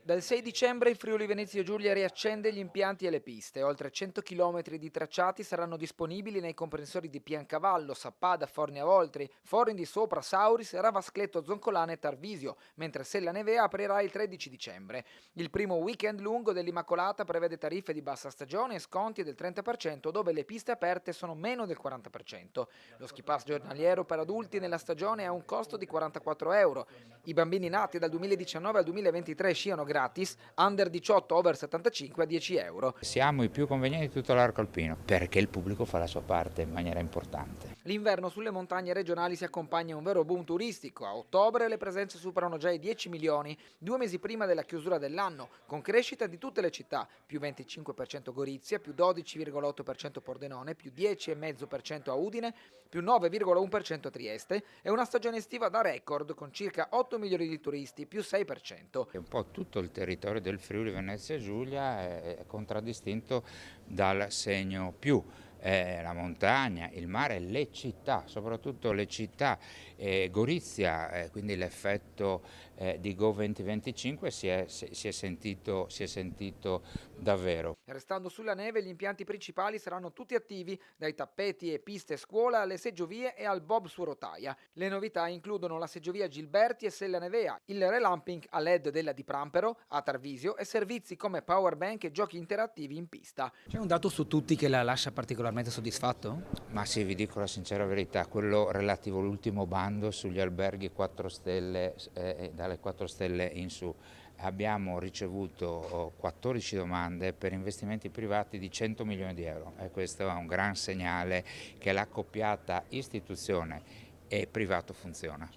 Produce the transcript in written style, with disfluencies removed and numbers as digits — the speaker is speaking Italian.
Dal 6 dicembre il Friuli Venezia Giulia riaccende gli impianti e le piste. Oltre 100 km di tracciati saranno disponibili nei comprensori di Piancavallo, Sappada, Fornia Voltri, Forin di Sopra, Sauris, Ravascletto, Zoncolana e Tarvisio, mentre Sella Nevea aprirà il 13 dicembre. Il primo weekend lungo dell'Immacolata prevede tariffe di bassa stagione e sconti del 30%, dove le piste aperte sono meno del 40%. Lo ski pass giornaliero per adulti nella stagione ha un costo di 44 euro. I bambini nati dal 2019 al 2023 sciano gratis, under 18 over 75 a 10 euro. Siamo i più convenienti di tutto l'arco alpino perché il pubblico fa la sua parte in maniera importante. L'inverno sulle montagne regionali si accompagna a un vero boom turistico. A ottobre le presenze superano già i 10 milioni, 2 mesi prima della chiusura dell'anno, con crescita di tutte le città, più 25% Gorizia, più 12,8% Pordenone, più 10,5% a Udine, più 9,1% a Trieste e una stagione estiva da record con circa 8 milioni di turisti, più 6%. Un po' tutto il territorio del Friuli Venezia Giulia è contraddistinto dal segno più. La montagna, il mare, le città, soprattutto le città. Gorizia, quindi l'effetto di Go 2025 si è sentito davvero. Restando sulla neve, gli impianti principali saranno tutti attivi, dai tappeti e piste scuola alle seggiovie e al bob su rotaia. Le novità includono la seggiovia Gilberti e Sella Nevea, il relamping a LED della di Prampero a Tarvisio e servizi come powerbank e giochi interattivi in pista. C'è un dato su tutti che la lascia particolarmente soddisfatto? Ma sì, vi dico la sincera verità, quello relativo all'ultimo bando sugli alberghi 4 stelle, dalle 4 stelle in su. Abbiamo ricevuto 14 domande per investimenti privati di 100 milioni di euro e questo è un gran segnale che l'accoppiata istituzione e privato funziona.